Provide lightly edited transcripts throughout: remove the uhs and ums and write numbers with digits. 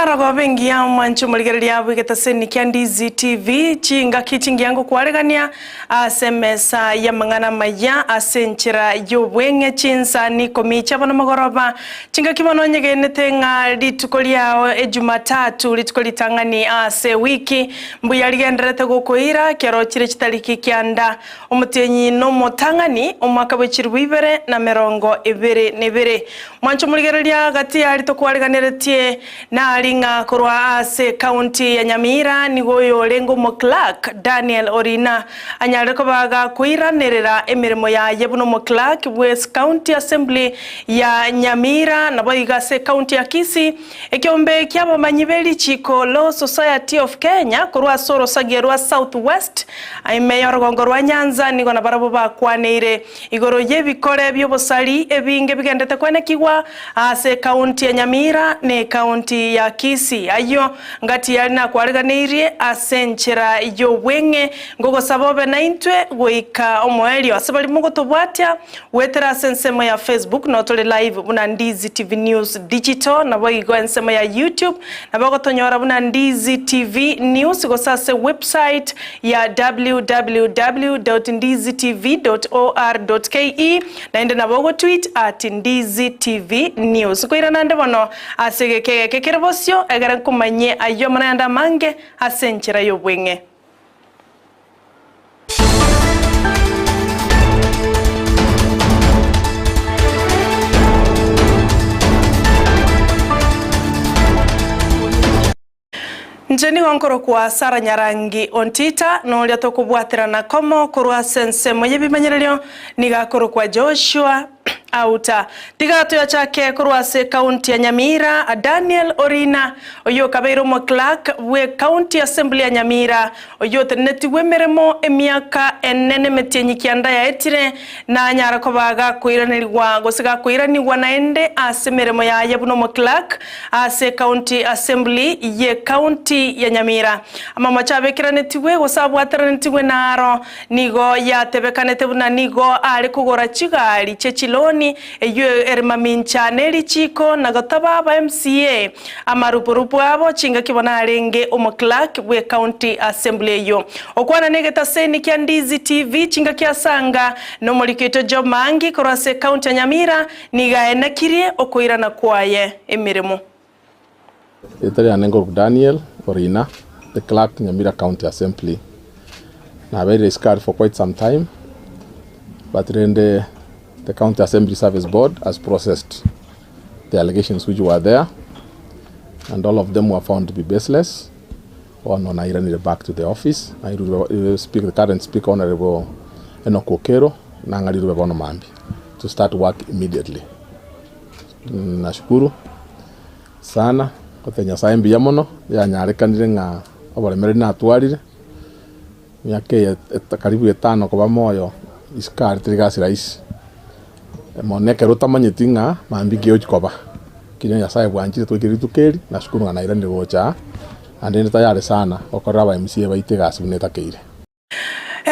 Marago bengi ya mwancho muligereri yabu getaseni kia Ndizi TV chinga kichingi yangu kwaregania asemesa ya mangana maya asenchira yobwenge Chinsa ni Ikomi chabona magoroba chinga kibono nyegenete nga litukoli yao Jumatatu litukoli tangani ase wiki mbuya ligenderete gukoira kero chire chitariki kianda omutenyi no motangani omwaka bw'echirwibere na merongo ibere nebere mwancho muligereri gati ali tokwareganeretie na alinga korwa ase county ya Nyamira nigoyo lengo mo clerk Daniel Orina anyare ko baga kuiranerera emirimo ya yebuno mo clerk West County Assembly ya Nyamira na boiga se county ya Kisii ekiombe kyabo manyibeli chiko Law Society of Kenya korwa soro sagerwa Southwest mayor gongorwa Nyanza nigo na barabo bakwaneire igoro yebikore byobosali ebinge bigendete kwenekigwa ase county ya Nyamira ne county ya Kisii ayo ngati yana kwareganirie asenchera yobwenge ngogo sabobe na intwe goika omoelio asabali mugo tobwatya wetera sensemo ya Facebook notole live buna Ndizi TV News Digital na boigo ensemo ya YouTube na bago tonyora buna Ndizi TV News go sase website ya www.ndizitv.or.ke na ende na bogo tweet @Ndizi TV News koira nande bono asegeke kekerebosyo egara kumanye ayo mananda mange asenchira yobwenge Njeni wankoro kwa Sara Nyarangi Ontita no lyato kubwatira na komo kurwa sense moye bimanyerelyo niga koro kwa Joshua Auta tigato ya chake kurwa se county ya Nyamira Daniel Orina oyo kabeiro mo clerk we county assembly ya Nyamira oyo teneti wemeremo emiaka enene metenyi kianda ya etire na nyara ko baga kuiranirwa gosiga kuiranirwa naende asemeremo ya yebuno mo clerk ase county assembly ye county ya Nyamira ama machabekira netiwe gosabu atranetiwe naro nigo ya tebekanete buna nigo ali kugora chigali chechiloni eyo ermamincha neri chiko nagataba ba MCA amarupurupu abo chinga kibona arenge omo clerk we county assembly yo okwana negeta seni kia Ndizi TV chinga kiasanga no molikito job mangi korase county ya Nyamira nigaena kirie okoira na kwaye emirimo Etari anengo Daniel Orina the clerk Nyamira County Assembly na very scared for quite some time but then the County Assembly Service Board has processed the allegations which were there, and all of them were found to be baseless. One on Irani back to the office. I will speak the current Speaker Honorable Enokokero Nangari Rubegono Mambi to start work immediately. Nashukuru sana kwa nyasaye yamono ya nyarekanire nga abaremere na atwarire yake karibu 5 kwa moyo iskari tirigasi rais moneke rutamanyiti nga mambige ochikoba kinya nyasaye bwanjire twikiritukeri nashukuru nga naira ndigocha ande tayari sana okora ba MCA baitegasi bunetakeire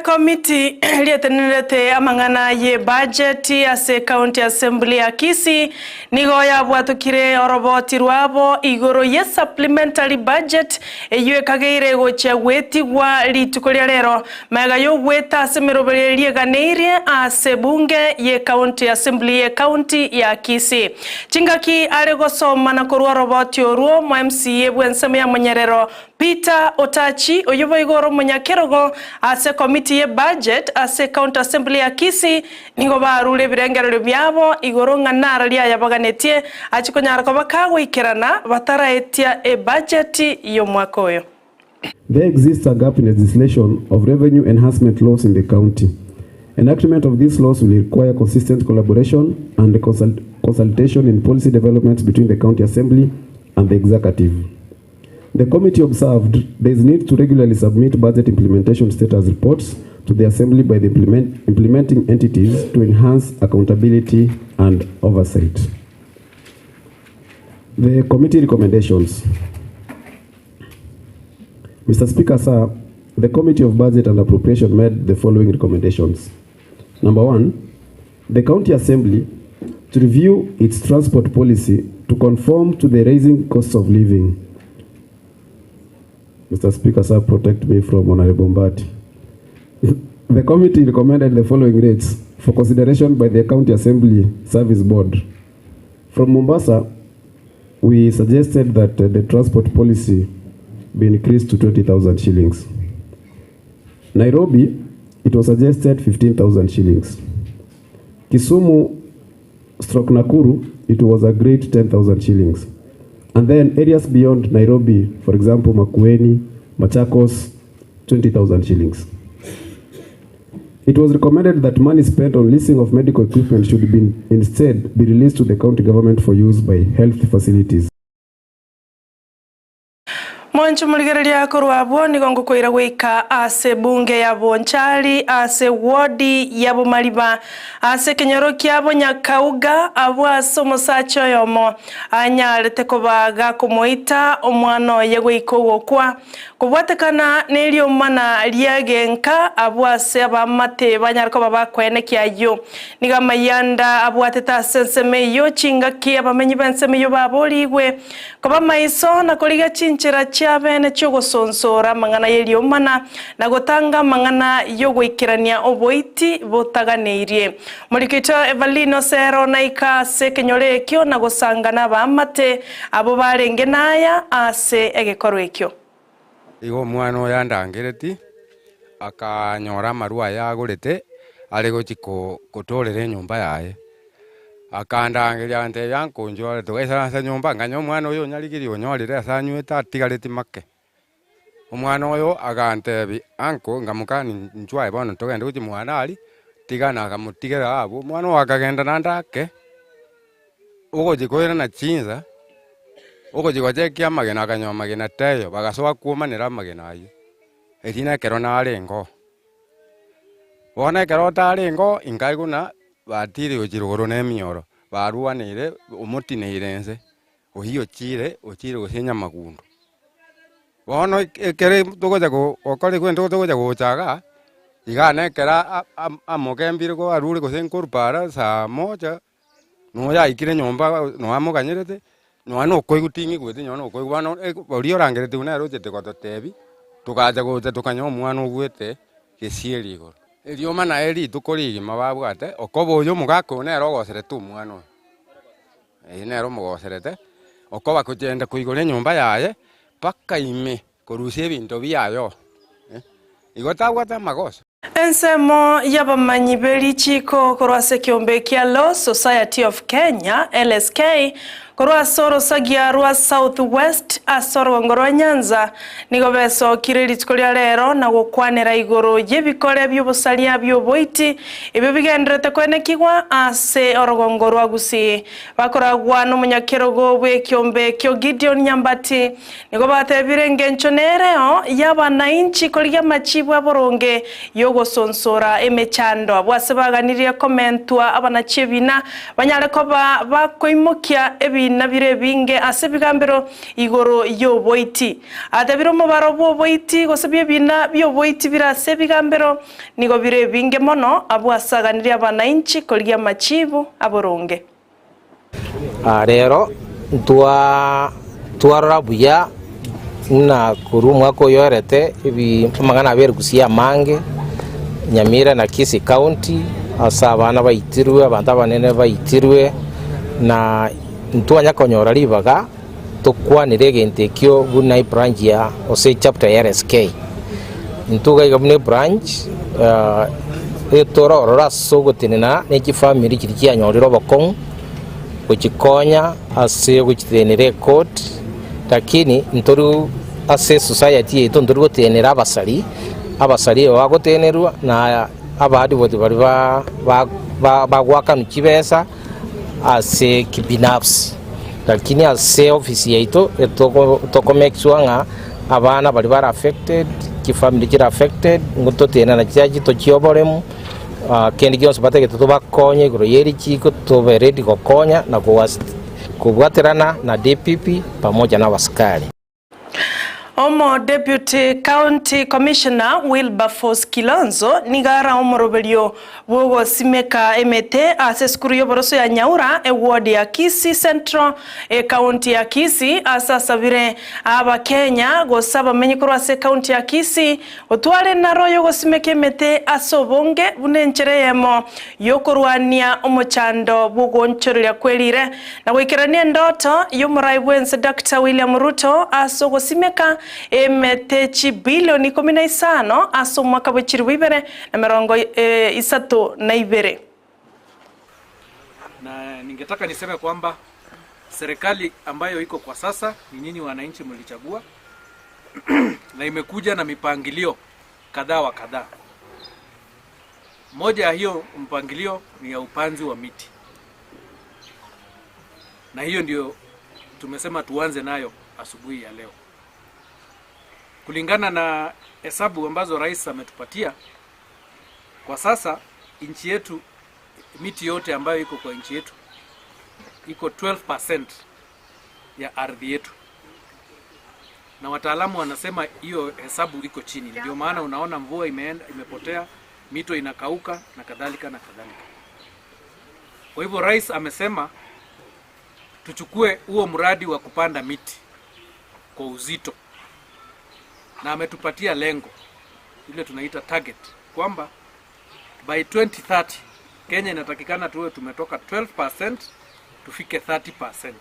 committee lietenelete amangana ye budget ase county assembly ya Kisii nigo ya bwatukire oroboti rwabo igoro ye supplementary budget eyo kageire gocha wetigwa litukolia lero mega yo weta asemerobererie ganeirie ase bunge ye county assembly ye county ya Kisii chingaki are gosoma na korwa roboti oruo mo MCA bwenseme ya Monyerero Peter Otachi oyobo igoro munyakerogo ase committee ye budget ase county assembly ya Kisii nigo barule birengero byabo igoro nganara lya yabaganetie achikonyara ko bakagwikirana bataraetia e budget yo mwakoyo. There exists a gap in legislation of revenue enhancement laws in the county. Enactment of these laws will require consistent collaboration and consultation in policy development between the county assembly and the executive. The committee observed there is need to regularly submit budget implementation status reports to the assembly by the implementing entities to enhance accountability and oversight. The committee recommendations. Mr. Speaker, sir, the Committee of Budget and Appropriation made the following recommendations. Number 1, the County Assembly to review its transport policy to conform to the rising costs of living Mr. Speaker, sir, protect me from Honorable Mbati. The committee recommended the following rates for consideration by the County Assembly Service Board. From Mombasa, we suggested that the transport policy be increased to 20,000 shillings. Nairobi, it was suggested 15,000 shillings. Kisumu / Nakuru, it was agreed 10,000 shillings. And then areas beyond Nairobi, for example, Makueni, Machakos, 20,000 shillings. It was recommended that money spent on leasing of medical equipment should instead be released to the county government for use by health facilities. Mwanchu muligereria kurwabwo nigongo kwira gwika ase bunge ya Bonchari ase wodi ya Bumaliba ase Kenyoro kyabo Nyakauga abo asomosacho yomo anyarete kobaga kumoita omwano yegwiko gokwa kubwatekana nelio mana lyagenka abo ase abamate banyarko babakwene kyayo nigamayanda abo ateta sensemeyo chingaki abamenyi bensemeyo baboligwe koba maiso na koliga chinchira bene chogo sonsora mangana yelio mana na gotanga mangana yogo ikirania oboiti botaganeirie mulikito Evalino Sero naika se Kenyore ekyo na gosangana bamate abo barenge naya ase egekoro ekyo igo mwana yandangereti akanyora marua yagurite ari gochiko kotorere nyumba yae akandangeria nte yankunjore tugaisa nyumba nganyo mwana uyu nyarigirio nyorire asanyuita atigariti make umwana uyu agantebi anko ngamukani njwae bono tugende guchi mwana ari tigana akamutigera abo mwana wakagenda nandake ugo jikoira na Chinsa ugo jikojekia magena akanywa magena teyo bagasoa kuumanira magena ayo etina kero na arengo wona kero ta arengo ingaiguna batiri ujirugoro nemioro baruanire umutineirense ohiyo chire gusenya magundu bono ekere tugoja go okore kwento tugoja gochaga igane kera amokembire ko aruri gosenkurpara saa moja no ya ikire nyomba no amoganyerete no ano koigutingi gwete nyono koigwano bori orangerete unero jete gototebi tukaja gote tukanyo mwana ogwete gesieri igoro elio mana eri tukori mababwate okobo yo mugako nero gosere tu mwana nero mugoserete okoba kugenda kuigore nyumba yaye paka ime korusie bintu byayo igotagwata magoso ensemo yabamanyi belichiko korwase kiombe kia Law Society of Kenya LSK korwa soro sagia rwa Southwest asoro ngoro Nyanza nigo beso kirelitiko lya lero na gukwanira igoro yebikore by'obusalia by'oboiti ibyo bigendrete kwenekigwa ase orogongoro wa Gusii bakoragwa n'umunyakerogo bwe kiombe kyo Gideon Nyambati nigo batebire ngencho nereo yabana inchi kolya machibwa boronge yogo sonsora emechando abwase baganiriye komentwa abana chebina banyare ko bakoimukia na bire binge asebigambero igoro yo boiti adabiro mubaro bo boiti gosebye bina byo boiti birase bigambero nigo bire binge mono abwasaganira abana inchi kolya machibu aboronge rero tuarabuya na kurumwa ko yorete ibi magana abere Gusii mange Nyamira na Kisii County asabana baitirwe abantu abanene baitirwe na ntuanya konyora libaga tukwanire gentekyo gunai branch ya ose chapter ya RSK ntuga igabune branch etorora sogotenena neki family kirikia nyoriro bakon kuchikonya ase kuchitenere court lakini ntoru ase society yetu ntoru gotenera abasari bagotenerwa na abadi bodi bari bagwaka nukibesa ase kibinafsi lakini ase ofisi yetu toko make sure nga abana bari affected ki family kira affected ngoto tena na chaji to chioboremu kendi gyonse batege tubakonye gro yeri chiko to be ready kokonya na kubwaterana na DPP pamoja na waskari Omo Deputy County Commissioner Wilberforce Kilonzo nigara omoroberio wogo simeka emete ase skuru yoboroso ya Nyaura ward ya Kisii Central county ya Kisii asasa vire aba Kenya gosaba menyikoro ase county ya Kisii otware naro yogo simeka emete asobonge bunenchereyemo yokorwania omochando bugonchorya kwelire na gwikirania ndoto yomuraibwense Dr. William Ruto asogo simeka emetechi bilioni 15 aso mwaka w'ekiri w'ibere na mirongo 32. Na ningetaka niseme kwamba serikali ambayo iko kwa sasa ni nyinyi wananchi mlichagua na imekuja na mipangilio kadhaa wa kadhaa. Moja ya hiyo mpangilio ni ya upanzi wa miti, na hiyo ndio tumesema tuanze nayo asubuhi ya leo. Kulingana na hesabu ambazo rais ametupatia, kwa sasa nchi yetu, miti yote ambayo iko kwa nchi yetu iko 12% ya ardhi yetu, na wataalamu wanasema hiyo hesabu iko chini. Ndio maana unaona mvua imepotea, mito inakauka na kadhalika na kadhalika. Kwa hivyo rais amesema tuchukue huo mradi wa kupanda miti kwa uzito, na ametupatia lengo ile tunaita target kwamba by 2030 Kenya inatakikana tuwe tumetoka 12% tufike 30%.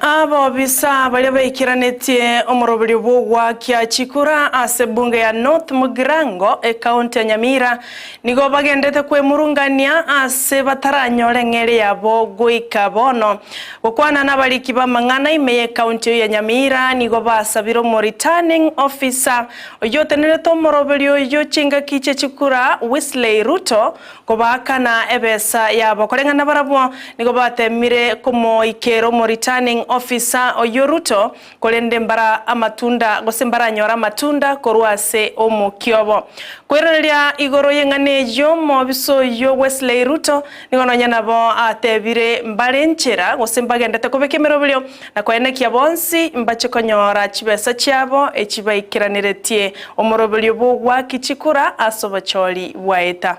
Abo bisa bali baikiranetie omorobiri bwogwa kya chikura ase bunge ya North Mugirango county ya Nyamira nigo bagendete kwemurungania ase bataranyore ng'ere yabo goika bono gukwana nabaliki bamang'ana imeye county ya Nyamira nigo basabiro mo returning officer oyotenere to omorobiri oyo chinga kiche chikura Wesley Ruto kobakana ebesa yabo koreng'ana barabo nigo batemire komo ikero mo returning officer oyo Ruto kolende mbara amatunda gosembara nyora matunda korwase omukyobo kwereria igoro yenganejo mo biso yo Wesley Ruto nigononya nabo atebire mbarenchera gosembagendete kobekemerobyo na kwaenekia bonsi mbache konyora chibesa cyabo echibaikiraniretie omorobyo bogwa kichikura asobacholi waeta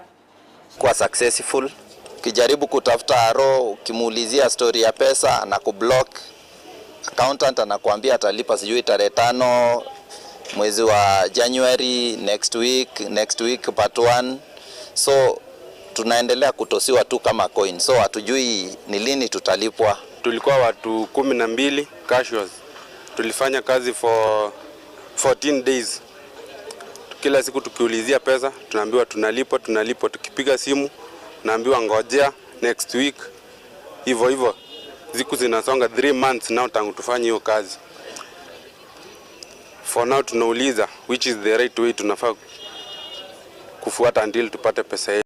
kwa successful. Kijaribu kutafuta aro, ukimuulizia story ya pesa na kublock. Accountant anakuambia atalipa sijui tarehe 5 mwezi wa January next week part 1. So tunaendelea kutosiwa tu kama coin. So hatujui ni lini tutalipwa. Tulikuwa watu 12 casuals. Tulifanya kazi for 14 days. Kila siku tukiulizia pesa, tunaambiwa tunalipwa, tukipiga simu naambiwa ngojea next week. Hivyo ziku zinasonga 3 months now tangu tufanye hiyo kazi. For now tunauliza which is the right way tunafaa kufuata until tupate pesa yetu.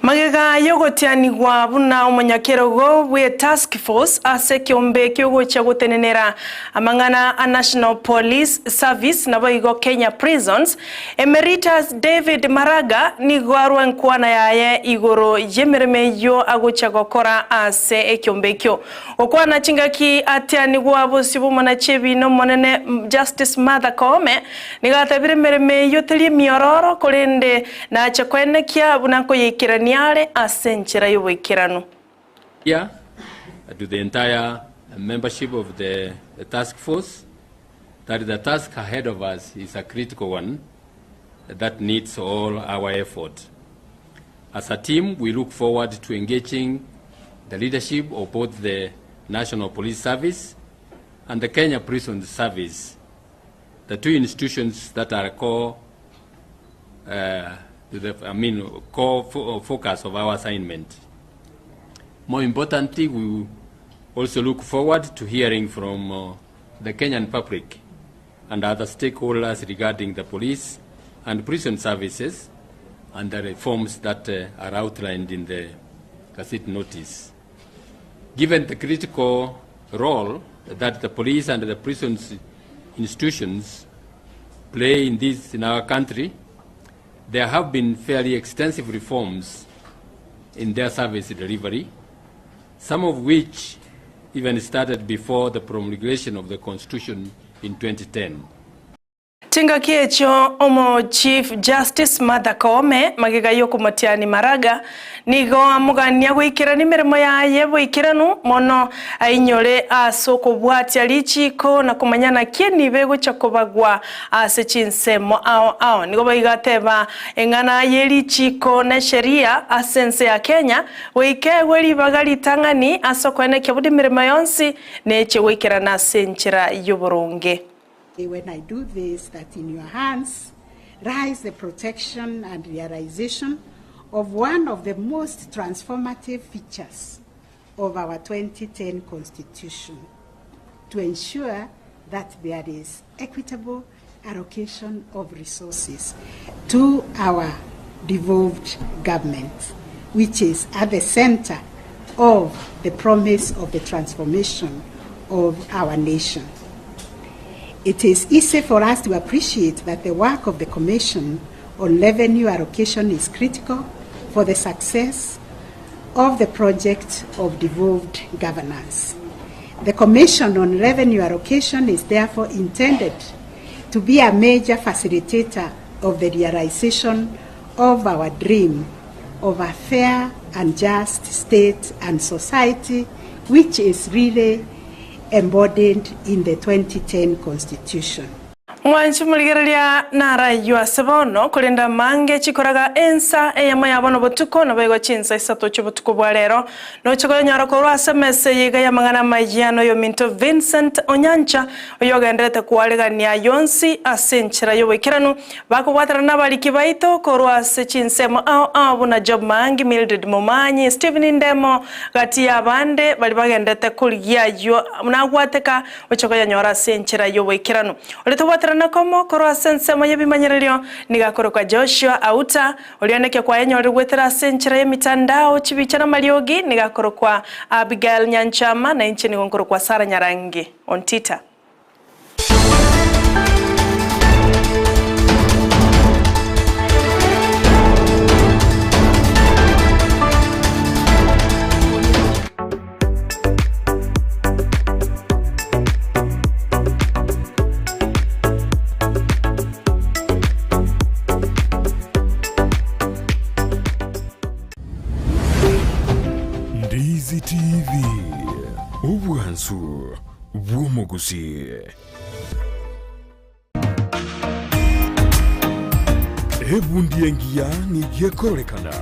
Magega yogotiani gwa buna omonyakerogo we task force ase kiombe kyogo cha gutenenera amang'ana a National Police Service nabo igo Kenya Prisons Emeritus David Maraga ni gwarwa nkwana yaye igoro yemereme yo agucha gokora ase ekiombe kyo okwana chingaki atiani gwa bosibu mona chebi no monene Justice Mother Koome ni gatabire mereme yo teli miororo kolende na chakwenekia bunanko yikirania asenchera yoboikirano. Yeah, to the entire membership of the task force, that the task ahead of us is a critical one that needs all our effort. As a team, we look forward to engaging the leadership of both the National Police Service and the Kenya Prison Service, the two institutions that are core focus of our assignment. More importantly, we also look forward to hearing from the Kenyan public and other stakeholders regarding the police and prison services and the reforms that are outlined in the Gazette notice. Given the critical role that the police and the prison institutions play in our country, there have been fairly extensive reforms in their service delivery, some of which even started before the promulgation of the Constitution in 2010. Tinga kiecho omo Chief Justice Martha Koome magigayo kumatiani maraga nigo amugania gwikira ni mirimo yaye bwikiranu mono ainyore asoko bwati alichiko na kumanyana kieni bego chakobagwa ase chinsemo ao nigo baigateba engana yelichiko na sheria asense ya Kenya wike weli bagali tangani asoko ene kebudi mirimo yonsi neche wikira na senchira yoboronge. When I do this, that in your hands lies the protection and realization of one of the most transformative features of our 2010 Constitution, to ensure that there is equitable allocation of resources to our devolved government, which is at the center of the promise of the transformation of our nation. It is easy for us to appreciate that the work of the Commission on Revenue Allocation is critical for the success of the project of devolved governance. The Commission on Revenue Allocation is therefore intended to be a major facilitator of the realization of our dream of a fair and just state and society, which is really embodied in the 2010 Constitution. Mwanchi muligerelia nara yuasebono kulinda mange chikoraga ensa eyama yabono botuko na bego Chinsa isato chubutuko bwalero no chikoyo nyaroko rwa SMS yiga ya mangana mayano yo Minto Vincent Onyancha oyoga ndrete kuwalegania yonsi asenchira yo wekiranu bako watara nabaliki baito korwa se Chinsemo ao na job mangi Mildred Momanyi Stephen Ndemo gati ya bande bali bagendete kuligia yo munagwateka ochokoyo nyora senchira yo wekiranu oleto na komo korwa sensemo yebimanyerero nigakoro kwa Joshua Auta olioneke kwa enyo gwetera senchira yemitandao chibichana maliogi nigakoro kwa Abigail Nyanchama na inchi nigokoro kwa Sara Nyarangi Ontita. Ndizi TV, ubwansu bw'omugusii. Ebundi engia ni gyekolekana.